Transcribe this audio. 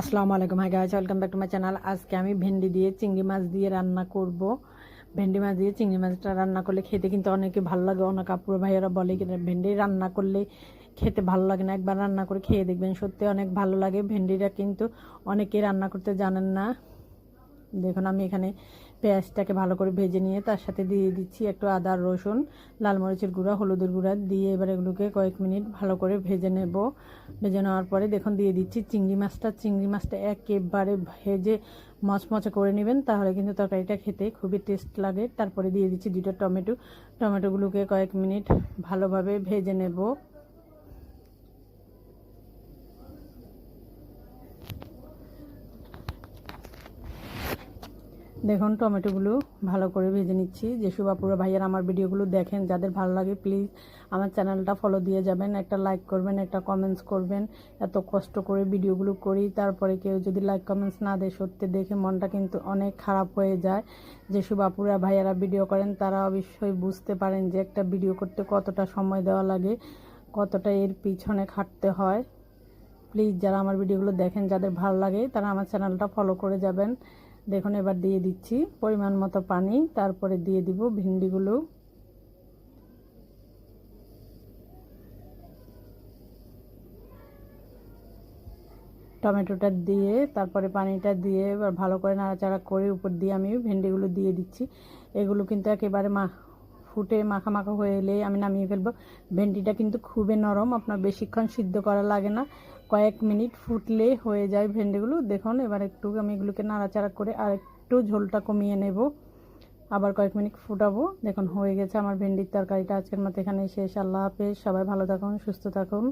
আসসালামু আলাইকুম, hi guys, welcome back to my channel. আজকে আমি ভেন্ডি দিয়ে চিংড়ি মাছ দিয়ে রান্না করব। ভেন্ডি মাছ দিয়ে চিংড়ি মাছটা রান্না করলে খেতে কিন্তু অনেকে ভালো লাগে। অনেক আপুর ভাইয়েরা বলে কি ভেন্ডি রান্না করলে খেতে ভালো লাগে না, একবার রান্না করে খেয়ে দেখবেন, সত্যি অনেক ভালো লাগে। ভেন্ডিটা কিন্তু অনেকেই রান্না করতে জানেন না। দেখুন আমি এখানে পেঁয়াজটাকে ভালো করে ভেজে নিয়ে তার সাথে দিয়ে দিচ্ছি একটু আদা, রসুন, লাল মরিচের গুঁড়া, হলুদের গুঁড়া দিয়ে এবার এগুলোকে কয়েক মিনিট ভালো করে ভেজে নেব। ভেজে নেওয়ার পরে দেখুন দিয়ে দিচ্ছি চিংড়ি মাছটা একেবারে ভেজে মচমচে করে নেবেন, তাহলে কিন্তু তরকারিটা খেতে খুবই টেস্ট লাগে। তারপরে দিয়ে দিচ্ছি দুটো টমেটোগুলোকে কয়েক মিনিট ভালোভাবে ভেজে নেব। দেখুন টমেটোগুলো ভালো করে ভেজে নিচ্ছি। যেসব আপুরা ভাইয়ার আমার ভিডিওগুলো দেখেন, যাদের ভালো লাগে প্লিজ আমার চ্যানেলটা ফলো দিয়ে যাবেন, একটা লাইক করবেন, একটা কমেন্টস করবেন। এত কষ্ট করে ভিডিওগুলো করি, তারপরে কেউ যদি লাইক কমেন্টস না দেয়, সত্যি দেখে মনটা কিন্তু অনেক খারাপ হয়ে যায়। যেসব আপুরা ভাইয়ারা ভিডিও করেন তারা অবশ্যই বুঝতে পারেন যে একটা ভিডিও করতে কতটা সময় দেওয়া লাগে, কতটা এর পিছনে খাটতে হয়। প্লিজ যারা আমার ভিডিওগুলো দেখেন, যাদের ভালো লাগে তারা আমার চ্যানেলটা ফলো করে যাবেন। দেখুন এবার দিয়ে দিচ্ছি পরিমাণ মতো পানি, তারপরে দিয়ে দিব ভিন্ডিগুলো। টমেটোটা দিয়ে তারপরে পানিটা দিয়ে এবার ভালো করে নাড়াচাড়া করে উপর দিয়ে আমি ভেন্ডিগুলো দিয়ে দিচ্ছি। এগুলো কিন্তু একেবারে ফুটে মাখা মাখা হয়ে এলে আমি নামিয়ে ফেলবো। ভেন্ডিটা কিন্তু খুবই নরম, আপনার বেশিক্ষণ সিদ্ধ করা লাগে না, কয়েক মিনিট ফুটলে হয়ে যায় ভেন্ডিগুলো। দেখুন এবার একটু আমি এগুলোকে নাড়াচাড়া করে আর একটু ঝোলটা কমিয়ে নেব, আবার কয়েক মিনিট ফুটাবো। দেখুন হয়ে গেছে আমার ভেন্ডির তরকারিটা। আজকের মতো এখানেই শেষ। আল্লাহ হাফেজ, সবাই ভালো থাকুন, সুস্থ থাকুন।